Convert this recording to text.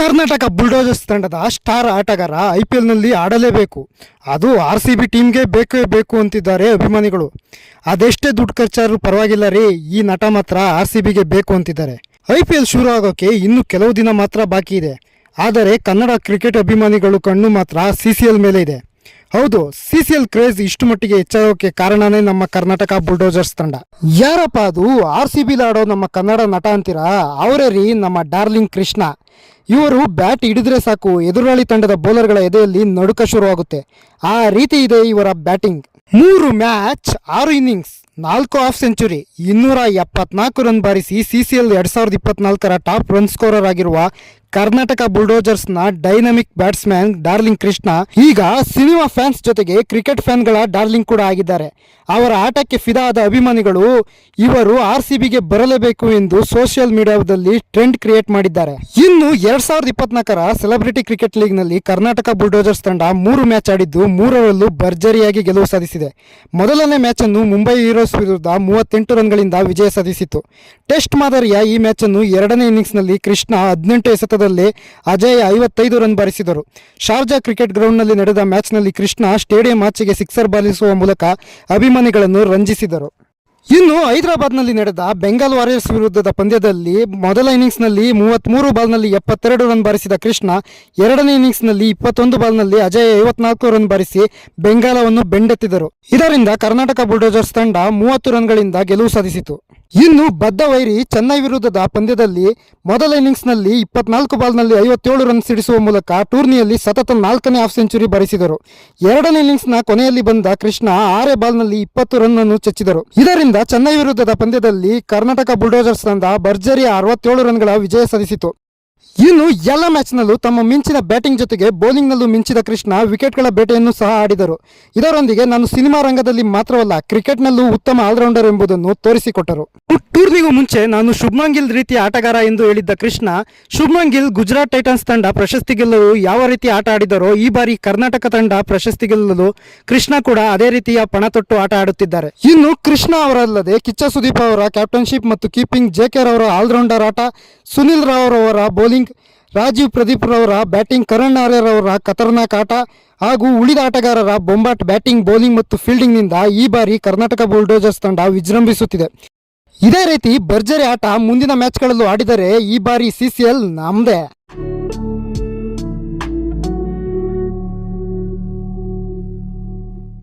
ಕರ್ನಾಟಕ ಬುಲ್ಡೋಜರ್ಸ್ ತಂಡದ ಸ್ಟಾರ್ ಆಟಗಾರ IPLನಲ್ಲಿ ಆಡಲೇಬೇಕು, ಅದು RCB ಟೀಮ್ಗೆ ಬೇಕೇ ಬೇಕು ಅಂತಿದ್ದಾರೆ ಅಭಿಮಾನಿಗಳು. ಅದೆಷ್ಟೇ ದುಡ್ಡು ಖರ್ಚಾದ್ರೂ ಪರವಾಗಿಲ್ಲ ರೀ, ಈ ನಟ ಮಾತ್ರ RCBಗೆ ಬೇಕು ಅಂತಿದ್ದಾರೆ. IPL ಶುರು ಆಗೋಕ್ಕೆ ಇನ್ನು ಕೆಲವು ದಿನ ಮಾತ್ರ ಬಾಕಿ ಇದೆ. ಆದರೆ ಕನ್ನಡ ಕ್ರಿಕೆಟ್ ಅಭಿಮಾನಿಗಳು ಕಣ್ಣು ಮಾತ್ರ CCL ಮೇಲೆ ಇದೆ. ಹೌದು, CCL ಕ್ರೇಜ್ ಇಷ್ಟು ಮಟ್ಟಿಗೆ ಹೆಚ್ಚಾಗೋಕ್ಕೆ ಕಾರಣನೇ ನಮ್ಮ ಕರ್ನಾಟಕ ಬುಲ್ಡೋಜರ್ಸ್ ತಂಡ. ಯಾರಪ್ಪ ಅದು RCBಲಿ ಆಡೋ ನಮ್ಮ ಕನ್ನಡ ನಟ ಅಂತೀರಾ? ಅವರೇ ರೀ ನಮ್ಮ ಡಾರ್ಲಿಂಗ್ ಕೃಷ್ಣ. ಇವರು ಬ್ಯಾಟ್ ಹಿಡಿದ್ರೆ ಸಾಕು, ಎದುರಾಳಿ ತಂಡದ ಬೌಲರ್ಗಳ ಎದೆಯಲ್ಲಿ ನಡುಕ ಶುರುವಾಗುತ್ತೆ. ಆ ರೀತಿ ಇದೆ ಇವರ batting. 3 match 6 innings 4 half century 274 run ಬಾರಿಸಿ CCL 2024ರ ಟಾಪ್ ರನ್ ಸ್ಕೋರರ್ ಆಗಿರುವ ಕರ್ನಾಟಕ ಬುಲ್ಡೋಜರ್ಸ್ನ ಡೈನಮಿಕ್ ಬ್ಯಾಟ್ಸ್ಮನ್ ಡಾರ್ಲಿಂಗ್ ಕೃಷ್ಣ ಈಗ ಸಿನಿಮಾ ಫ್ಯಾನ್ಸ್ ಜೊತೆಗೆ ಕ್ರಿಕೆಟ್ ಫ್ಯಾನ್ಗಳ ಡಾರ್ಲಿಂಗ್ ಕೂಡ ಆಗಿದ್ದಾರೆ. ಅವರ ಆಟಕ್ಕೆ ಫಿದಾ ಆದ ಅಭಿಮಾನಿಗಳು ಇವರು RCBಗೆ ಬರಲೇಬೇಕು ಎಂದು ಸೋಷಿಯಲ್ ಮೀಡಿಯಾದಲ್ಲಿ ಟ್ರೆಂಡ್ ಕ್ರಿಯೇಟ್ ಮಾಡಿದ್ದಾರೆ. ಇನ್ನು 2024ರ ಸೆಲೆಬ್ರಿಟಿ ಕ್ರಿಕೆಟ್ ಲೀಗ್ನಲ್ಲಿ ಕರ್ನಾಟಕ ಬುಲ್ಡೋಜರ್ಸ್ ತಂಡ 3 ಮ್ಯಾಚ್ ಆಡಿದ್ದು 3ರಲ್ಲೂ ಭರ್ಜರಿಯಾಗಿ ಗೆಲುವು ಸಾಧಿಸಿದೆ. ಮೊದಲನೇ ಮ್ಯಾಚ್ ಅನ್ನು ಮುಂಬೈ ಹೀರೋಸ್ ವಿರುದ್ಧ 38 ರನ್ಗಳಿಂದ ವಿಜಯ ಸಾಧಿಸಿತು. ಟೆಸ್ಟ್ ಮಾದರಿಯ ಈ ಮ್ಯಾಚ್ ಅನ್ನು 2ನೇ ಇನ್ನಿಂಗ್ಸ್ನಲ್ಲಿ ಕೃಷ್ಣ 18 ಎಸೆತದಲ್ಲಿ ಅಜಯ್ 55 ರನ್ ಬಾರಿಸಿದರು. ಶಾರ್ಜಾ ಕ್ರಿಕೆಟ್ ಗ್ರೌಂಡ್ನಲ್ಲಿ ನಡೆದ ಮ್ಯಾಚ್ನಲ್ಲಿ ಕೃಷ್ಣ ಸ್ಟೇಡಿಯಂ ಆಚೆಗೆ ಸಿಕ್ಸರ್ ಬಾರಿಸುವ ಮೂಲಕ ಅಭಿಮಾನಿಗಳನ್ನು ರಂಜಿಸಿದರು. ಇನ್ನು ಹೈದರಾಬಾದ್ನಲ್ಲಿ ನಡೆದ ಬೆಂಗಾಲ್ ವಾರಿಯರ್ಸ್ ವಿರುದ್ಧದ ಪಂದ್ಯದಲ್ಲಿ ಮೊದಲ ಇನ್ನಿಂಗ್ಸ್ನಲ್ಲಿ 33 ಬಾಲ್ನಲ್ಲಿ 72 ರನ್ ಬಾರಿಸಿದ ಕೃಷ್ಣ 2ನೇ ಇನ್ನಿಂಗ್ಸ್ನಲ್ಲಿ 21 ಬಾಲ್ನಲ್ಲಿ ಅಜಯ್ 54 ರನ್ ಬಾರಿಸಿ ಬೆಂಗಾಲವನ್ನು ಬೆಂಡೆತ್ತಿದರು. ಇದರಿಂದ ಕರ್ನಾಟಕ ಬುಲ್ಡೋಜರ್ಸ್ ತಂಡ 30 ರನ್ಗಳಿಂದ ಗೆಲುವು ಸಾಧಿಸಿತು. ಇನ್ನು ಬದ್ಧ ವೈರಿ ಚೆನ್ನೈ ವಿರುದ್ಧದ ಪಂದ್ಯದಲ್ಲಿ ಮೊದಲ ಇನ್ನಿಂಗ್ಸ್ನಲ್ಲಿ 24 ಬಾಲ್ನಲ್ಲಿ 57 ರನ್ ಸಿಡಿಸುವ ಮೂಲಕ ಟೂರ್ನಿಯಲ್ಲಿ ಸತತ 4ನೇ ಹಾಫ್ ಸೆಂಚುರಿ ಬಾರಿಸಿದರು. 2ನೇ ಇನ್ನಿಂಗ್ಸ್ನ ಕೊನೆಯಲ್ಲಿ ಬಂದ ಕೃಷ್ಣ 6 ಬಾಲ್ನಲ್ಲಿ 20 ರನ್ ಅನ್ನು ಚಚ್ಚಿದರು. ಇದರಿಂದ ಚೆನ್ನೈ ವಿರುದ್ಧದ ಪಂದ್ಯದಲ್ಲಿ ಕರ್ನಾಟಕ ಬುಲ್ಡೋಜರ್ಸ್ ತಂಡ ಭರ್ಜರಿ 67 ರನ್ಗಳ ವಿಜಯ ಸಾಧಿಸಿತು. ಇನ್ನು ಎಲ್ಲ ಮ್ಯಾಚ್ನಲ್ಲೂ ತಮ್ಮ ಮಿಂಚಿನ ಬ್ಯಾಟಿಂಗ್ ಜೊತೆಗೆ ಬೌಲಿಂಗ್ನಲ್ಲೂ ಮಿಂಚಿದ ಕೃಷ್ಣ ವಿಕೆಟ್ಗಳ ಬೇಟೆಯನ್ನು ಸಹ ಆಡಿದರು. ಇದರೊಂದಿಗೆ ನಾನು ಸಿನಿಮಾ ರಂಗದಲ್ಲಿ ಮಾತ್ರವಲ್ಲ, ಕ್ರಿಕೆಟ್ನಲ್ಲೂ ಉತ್ತಮ ಆಲ್ರೌಂಡರ್ ಎಂಬುದನ್ನು ತೋರಿಸಿಕೊಟ್ಟರು. ಟೂರ್ನಿಗೂ ಮುಂಚೆ ನಾನು ಶುಭ್ಮನ್ ಗಿಲ್ ರೀತಿಯ ಆಟಗಾರ ಎಂದು ಹೇಳಿದ್ದ ಕೃಷ್ಣ, ಶುಭ್ಮನ್ ಗಿಲ್ ಗುಜರಾತ್ ಟೈಟನ್ಸ್ ತಂಡ ಪ್ರಶಸ್ತಿ ಗೆಲ್ಲಲು ಯಾವ ರೀತಿ ಆಟ ಆಡಿದರೋ ಈ ಬಾರಿ ಕರ್ನಾಟಕ ತಂಡ ಪ್ರಶಸ್ತಿ ಗೆಲ್ಲಲು ಕೃಷ್ಣ ಕೂಡ ಅದೇ ರೀತಿಯ ಪಣ ತೊಟ್ಟು ಆಟ ಆಡುತ್ತಿದ್ದಾರೆ. ಇನ್ನು ಕೃಷ್ಣ ಅವರಲ್ಲದೆ ಕಿಚ್ಚ ಸುದೀಪ್ ಅವರ ಕ್ಯಾಪ್ಟನ್ಶಿಪ್ ಮತ್ತು ಕೀಪಿಂಗ್, JK ರವರ ಆಲ್ರೌಂಡರ್ ಆಟ, ಸುನಿಲ್ ರಾವ್ ಅವರ ಬೌಲಿಂಗ್, ರಾಜೀವ್ ಪ್ರದೀಪ್ ರವರ ಬ್ಯಾಟಿಂಗ್, ಕರಣ್ ಆರ್ಯರ್ ಅವರ ಖತರ್ನಾಕ್ ಆಟ ಹಾಗೂ ಉಳಿದ ಆಟಗಾರರ ಬೊಂಬಾಟ್ ಬ್ಯಾಟಿಂಗ್, ಬೌಲಿಂಗ್ ಮತ್ತು ಫೀಲ್ಡಿಂಗ್ನಿಂದ ಈ ಬಾರಿ ಕರ್ನಾಟಕ ಬುಲ್ಡೋಜರ್ಸ್ ತಂಡ ವಿಜೃಂಭಿಸುತ್ತಿದೆ. ಇದೇ ರೀತಿ ಭರ್ಜರಿ ಆಟ ಮುಂದಿನ ಮ್ಯಾಚ್ಗಳಲ್ಲೂ ಆಡಿದರೆ ಈ ಬಾರಿ CCL ನಮ್ಮದೇ.